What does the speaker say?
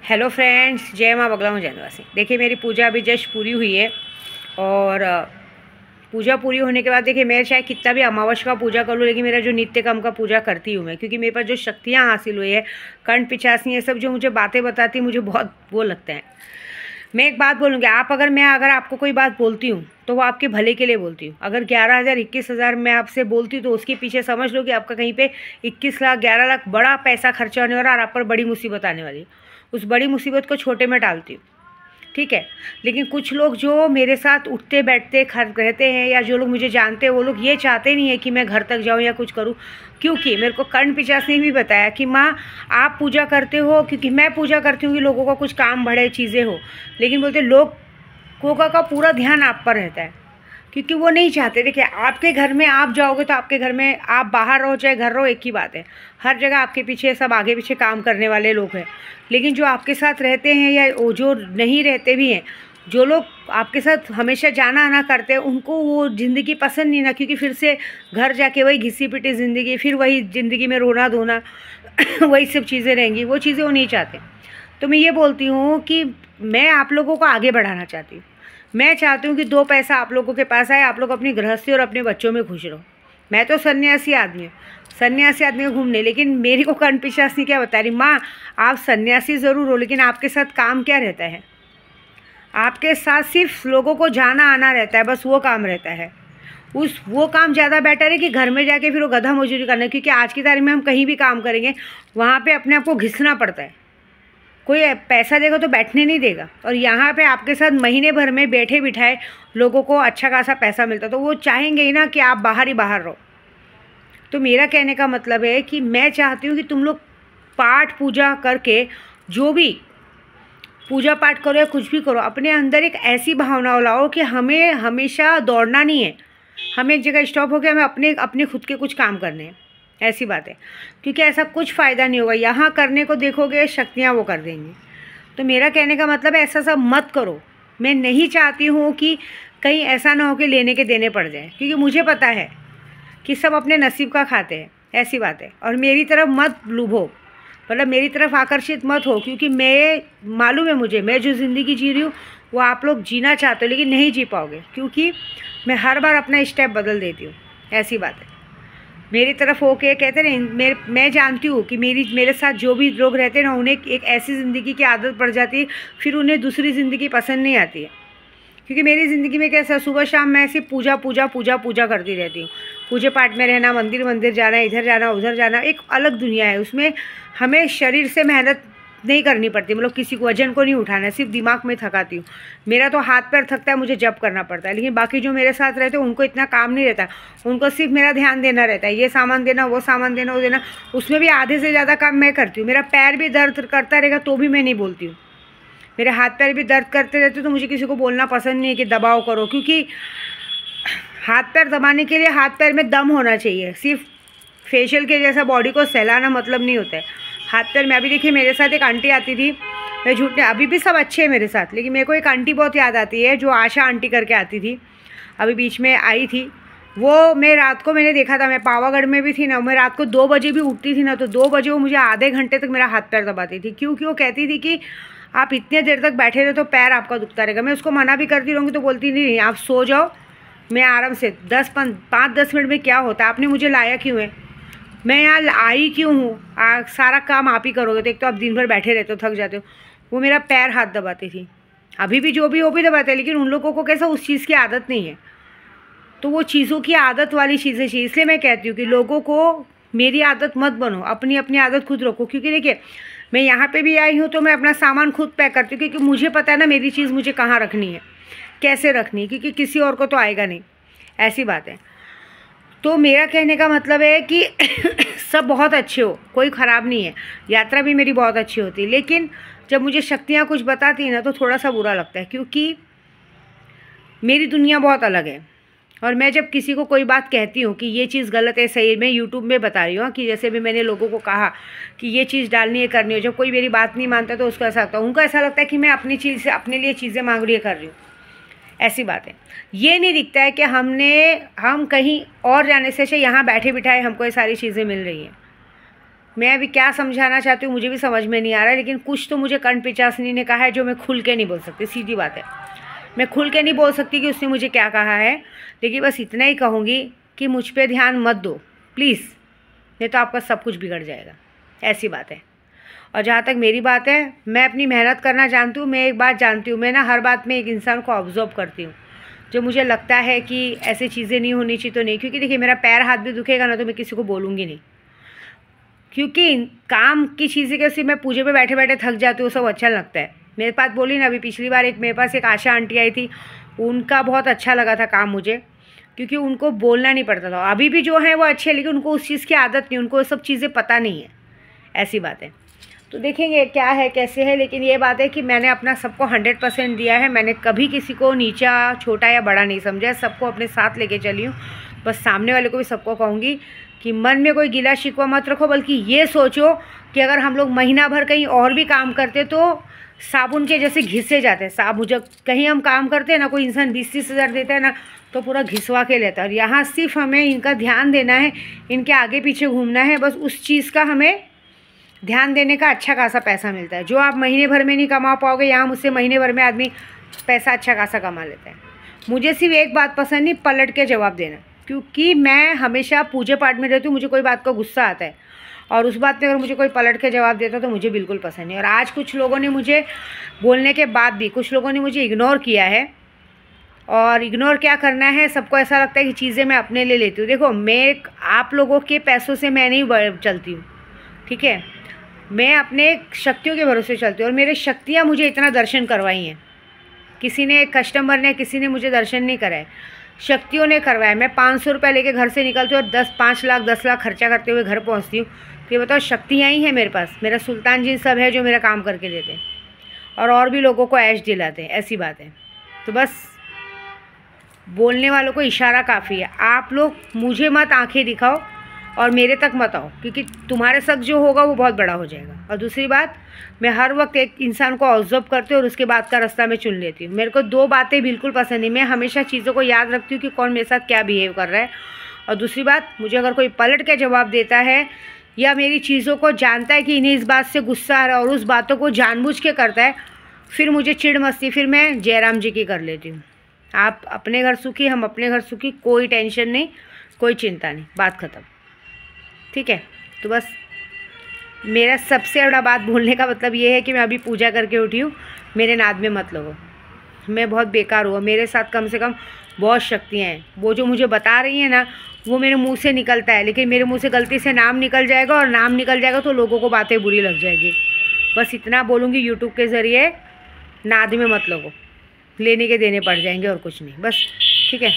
Hello friends, जय माँ बगला हूँ जनवासी। देखिए, मेरी पूजा अभी जस्ट पूरी हुई है और पूजा पूरी होने के बाद देखिए, मैं चाहे कितना भी अमावस्या का पूजा कर लूँ, लेकिन मेरा जो नित्य कर्म का पूजा करती हूँ मैं, क्योंकि मेरे पास जो शक्तियाँ हासिल हुई है, कंठ पिचासी, ये सब जो मुझे बातें बताती, मुझे बहुत वो लगता है। मैं एक बात बोलूँगी, अगर आपको कोई बात बोलती हूँ तो वो आपके भले के लिए बोलती हूँ। अगर 11,000 21,000 मैं आपसे बोलती हूँ तो उसके पीछे समझ लो कि आपका कहीं पे 21 लाख 11 लाख बड़ा पैसा खर्चा होने वाला और आप पर बड़ी मुसीबत आने वाली। उस बड़ी मुसीबत को छोटे में टालती हूँ, ठीक है। लेकिन कुछ लोग जो मेरे साथ उठते बैठते रहते हैं, या जो लोग मुझे जानते हैं, वो लोग ये चाहते नहीं है कि मैं घर तक जाऊँ या कुछ करूँ। क्योंकि मेरे को कर्ण पिशाच ने भी बताया कि माँ, आप पूजा करते हो, क्योंकि मैं पूजा करती हूँ कि लोगों का कुछ काम बढ़े, चीज़ें हो। लेकिन बोलते लोगों का पूरा ध्यान आप पर रहता है, क्योंकि वो नहीं चाहते। देखिए, आपके घर में आप जाओगे तो आपके घर में, आप बाहर रहो चाहे घर रहो, एक ही बात है। हर जगह आपके पीछे सब आगे पीछे काम करने वाले लोग हैं। लेकिन जो आपके साथ रहते हैं या जो नहीं रहते भी हैं, जो लोग आपके साथ हमेशा जाना आना करते हैं, उनको वो ज़िंदगी पसंद नहीं ना, क्योंकि फिर से घर जाके वही घिसी पिटी ज़िंदगी, फिर वही ज़िंदगी में रोना धोना वही सब चीज़ें रहेंगी। वो चीज़ें वो नहीं चाहते। तो मैं ये बोलती हूँ कि मैं आप लोगों को आगे बढ़ाना चाहती हूँ। मैं चाहती हूँ कि 2 पैसा आप लोगों के पास आए, आप लोग अपनी गृहस्थी और अपने बच्चों में खुश रहो। मैं तो सन्यासी आदमी हूँ, सन्यासी आदमी को घूमने, लेकिन मेरी को कर्ण पिशाच क्या बता रही, माँ आप सन्यासी ज़रूर हो, लेकिन आपके साथ काम क्या रहता है? आपके साथ सिर्फ लोगों को जाना आना रहता है, बस वो काम रहता है। वो काम ज़्यादा बेटर है कि घर में जाके फिर वो गधा मजदूरी करना, क्योंकि आज की तारीख में हम कहीं भी काम करेंगे, वहाँ पे अपने आप को घिसना पड़ता है। कोई पैसा देगा तो बैठने नहीं देगा, और यहाँ पे आपके साथ महीने भर में बैठे बिठाए लोगों को अच्छा खासा पैसा मिलता, तो वो चाहेंगे ही ना कि आप बाहर ही बाहर रहो। तो मेरा कहने का मतलब है कि मैं चाहती हूँ कि तुम लोग पाठ पूजा करके, जो भी पूजा पाठ करो या कुछ भी करो, अपने अंदर एक ऐसी भावना लाओ कि हमें हमेशा दौड़ना नहीं है, हमें एक जगह स्टॉप हो के हमें अपने खुद के कुछ काम करने हैं। ऐसी बात है, क्योंकि ऐसा कुछ फ़ायदा नहीं होगा। यहाँ करने को देखोगे, शक्तियाँ वो कर देंगी। तो मेरा कहने का मतलब है, ऐसा सब मत करो। मैं नहीं चाहती हूँ कि कहीं ऐसा ना हो कि लेने के देने पड़ जाए, क्योंकि मुझे पता है कि सब अपने नसीब का खाते हैं। ऐसी बात है। और मेरी तरफ मत लुभो, मतलब मेरी तरफ आकर्षित मत हो, क्योंकि मैं मालूम है मुझे, मैं जो ज़िंदगी जी रही हूँ वो आप लोग जीना चाहते हो, लेकिन नहीं जी पाओगे, क्योंकि मैं हर बार अपना स्टेप बदल देती हूँ। ऐसी बात है। मेरी तरफ होके कहते हैं, मैं जानती हूँ कि मेरे साथ जो भी लोग रहते हैं ना, उन्हें एक ऐसी ज़िंदगी की आदत पड़ जाती है, फिर उन्हें दूसरी ज़िंदगी पसंद नहीं आती है। क्योंकि मेरी ज़िंदगी में कैसा, सुबह शाम मैं सिर्फ पूजा पूजा पूजा पूजा करती रहती हूँ। पूजे पाठ में रहना, मंदिर मंदिर जाना, इधर जाना उधर जाना, एक अलग दुनिया है। उसमें हमें शरीर से मेहनत नहीं करनी पड़ती, मतलब किसी को वजन को नहीं उठाना है, सिर्फ दिमाग में थकाती हूँ। मेरा तो हाथ पैर थकता है, मुझे जप करना पड़ता है। लेकिन बाकी जो मेरे साथ रहते हैं उनको इतना काम नहीं रहता, उनको सिर्फ मेरा ध्यान देना रहता है, ये सामान देना, वो सामान देना, वो देना। उसमें भी आधे से ज़्यादा काम मैं करती हूँ। मेरा पैर भी दर्द करता रहेगा तो भी मैं नहीं बोलती हूँ। मेरे हाथ पैर भी दर्द करते रहते तो मुझे किसी को बोलना पसंद नहीं है कि दबाव करो, क्योंकि हाथ पैर दबाने के लिए हाथ पैर में दम होना चाहिए। सिर्फ फेशियल के जैसा बॉडी को सहलाना मतलब नहीं होता है हाथ पैर में। अभी देखिए, मेरे साथ एक आंटी आती थी, मैं झूठ नहीं, अभी भी सब अच्छे हैं मेरे साथ, लेकिन मेरे को एक आंटी बहुत याद आती है, जो आशा आंटी करके आती थी, अभी बीच में आई थी। वो मैं रात को मैंने देखा था, मैं पावागढ़ में भी थी ना, मैं रात को 2 बजे भी उठती थी ना, तो 2 बजे वो मुझे आधे घंटे तक मेरा हाथ पैर दबाती थी, क्योंकि वो कहती थी कि आप इतने देर तक बैठे रहे तो पैर आपका दुखता रहेगा। मैं उसको मना भी करती रहूँगी तो बोलती नहीं, आप सो जाओ, मैं आराम से 5-10 मिनट में क्या होता है, आपने मुझे लाया क्यों है, मैं यहाँ आई क्यों हूँ, सारा काम आप ही करोगे, तो एक तो आप दिन भर बैठे रहते हो, थक जाते हो। वो मेरा पैर हाथ दबाती थी। अभी भी जो भी वो भी दबाते हैं, लेकिन उन लोगों को कैसा उस चीज़ की आदत नहीं है, तो वो चीज़ों की आदत वाली चीज़ें चाहिए। इसलिए मैं कहती हूँ कि लोगों को मेरी आदत मत बनो, अपनी अपनी आदत खुद रखो। क्योंकि देखिए, मैं यहाँ पे भी आई हूँ तो मैं अपना सामान खुद पैक करती हूँ, क्योंकि मुझे पता है ना मेरी चीज़ मुझे कहाँ रखनी है, कैसे रखनी है, क्योंकि किसी और को तो आएगा नहीं। ऐसी बात है। तो मेरा कहने का मतलब है कि सब बहुत अच्छे हो, कोई ख़राब नहीं है, यात्रा भी मेरी बहुत अच्छी होती, लेकिन जब मुझे शक्तियाँ कुछ बताती हैं ना तो थोड़ा सा बुरा लगता है, क्योंकि मेरी दुनिया बहुत अलग है। और मैं जब किसी को कोई बात कहती हूँ कि ये चीज़ गलत है, सही है, मैं यूट्यूब में बता रही हूँ कि जैसे भी मैंने लोगों को कहा कि ये चीज़ डालनी है, करनी है, जब कोई मेरी बात नहीं मानता तो उसको ऐसा लगता है, उनको ऐसा लगता है कि मैं अपनी चीज़ से अपने लिए चीज़ें मांग रही है, कर रही हूँ। ऐसी बात है। ये नहीं दिखता है कि हम कहीं और जाने से यहाँ बैठे बिठाए हमको ये सारी चीज़ें मिल रही हैं। मैं अभी क्या समझाना चाहती हूँ मुझे भी समझ में नहीं आ रहा है, लेकिन कुछ तो मुझे कर्ण पिचासनी ने कहा है जो मैं खुल के नहीं बोल सकती, सीधी बात है। मैं खुल के नहीं बोल सकती कि उसने मुझे क्या कहा है, लेकिन बस इतना ही कहूँगी कि मुझ पर ध्यान मत दो प्लीज़, नहीं तो आपका सब कुछ बिगड़ जाएगा, ऐसी बात है। और जहाँ तक मेरी बात है, मैं अपनी मेहनत करना जानती हूँ। मैं एक बात जानती हूँ, मैं ना हर बात में एक इंसान को ऑब्जर्व करती हूँ। जो मुझे लगता है कि ऐसी चीज़ें नहीं होनी चाहिए तो नहीं, क्योंकि देखिए मेरा पैर हाथ भी दुखेगा ना तो मैं किसी को बोलूँगी नहीं, क्योंकि काम की चीज़ें कैसे मैं पूजे पे बैठे बैठे थक जाती हूँ, सब अच्छा लगता है। मेरे पास बोली ना, अभी पिछली बार मेरे पास एक आशा आंटी आई थी, उनका बहुत अच्छा लगा था काम मुझे, क्योंकि उनको बोलना नहीं पड़ता था। अभी भी जो है वो अच्छे, लेकिन उनको उस चीज़ की आदत नहीं, उनको सब चीज़ें पता नहीं है, ऐसी बात है। तो देखेंगे क्या है कैसे है, लेकिन ये बात है कि मैंने अपना सबको 100% दिया है। मैंने कभी किसी को नीचा छोटा या बड़ा नहीं समझा, सबको अपने साथ लेके चली हूँ। बस सामने वाले को भी सबको कहूँगी कि मन में कोई गिला शिकवा मत रखो, बल्कि ये सोचो कि अगर हम लोग महीना भर कहीं और भी काम करते तो साबुन के जैसे घिसे जाते हैं। साबुन जब कहीं हम काम करते हैं ना, कोई इंसान 20-30 हज़ार देता है ना तो पूरा घिसवा के लेता है। और यहाँ सिर्फ हमें इनका ध्यान देना है, इनके आगे पीछे घूमना है, बस उस चीज़ का हमें ध्यान देने का अच्छा खासा पैसा मिलता है, जो आप महीने भर में नहीं कमा पाओगे। यहाँ मुझसे महीने भर में आदमी पैसा अच्छा खासा कमा लेता है। मुझे सिर्फ एक बात पसंद नहीं, पलट के जवाब देना, क्योंकि मैं हमेशा पूजा पाठ में रहती हूँ, मुझे कोई बात का गुस्सा आता है, और उस बात पे अगर मुझे कोई पलट के जवाब देता तो मुझे बिल्कुल पसंद नहीं। और आज कुछ लोगों ने मुझे बोलने के बाद भी कुछ लोगों ने मुझे इग्नोर किया है, और इग्नोर क्या करना है, सबको ऐसा लगता है कि चीज़ें मैं अपने लिए लेती हूँ। देखो, मैं आप लोगों के पैसों से मैं नहीं चलती हूँ, ठीक है। मैं अपने शक्तियों के भरोसे चलती हूँ, और मेरे शक्तियाँ मुझे इतना दर्शन करवाई हैं। किसी ने, कस्टमर ने, किसी ने मुझे दर्शन नहीं कराए, शक्तियों ने करवाया। मैं 500 रुपये लेके घर से निकलती हूँ और 5 लाख 10 लाख खर्चा करते हुए घर पहुँचती हूँ। तो ये बताओ, शक्तियाँ ही हैं मेरे पास। मेरा सुल्तान जी सब है जो मेरा काम करके देते हैं, और भी लोगों को ऐश दिलाते हैं, ऐसी बात है। तो बस बोलने वालों को इशारा काफ़ी है। आप लोग मुझे मत आंखें दिखाओ और मेरे तक मत आओ, क्योंकि तुम्हारे शक जो होगा वो बहुत बड़ा हो जाएगा। और दूसरी बात, मैं हर वक्त एक इंसान को ऑब्जर्व करती हूँ और उसके बाद का रास्ता मैं चुन लेती हूँ। मेरे को 2 बातें बिल्कुल पसंद नहीं, मैं हमेशा चीज़ों को याद रखती हूँ कि कौन मेरे साथ क्या बिहेव कर रहा है। और दूसरी बात, मुझे अगर कोई पलट के जवाब देता है या मेरी चीज़ों को जानता है कि इन्हें इस बात से गुस्सा आ रहा है और उस बातों को जानबूझ के करता है, फिर मुझे चिढ़ मस्ती, फिर मैं जयराम जी की कर लेती हूँ। आप अपने घर सुखी, हम अपने घर सुखी, कोई टेंशन नहीं, कोई चिंता नहीं, बात ख़त्म, ठीक है। तो बस मेरा सबसे बड़ा बात बोलने का मतलब ये है कि मैं अभी पूजा करके उठी हूँ, मेरे नाद में मत लगो, मैं बहुत बेकार हुआ। मेरे साथ कम से कम बहुत शक्तियाँ हैं। वो जो मुझे बता रही हैं ना, वो मेरे मुंह से निकलता है, लेकिन मेरे मुंह से गलती से नाम निकल जाएगा, और नाम निकल जाएगा तो लोगों को बातें बुरी लग जाएगी। बस इतना बोलूँगी, यूट्यूब के ज़रिए नाद में मत लगो, लेने के देने पड़ जाएंगे और कुछ नहीं, बस, ठीक है।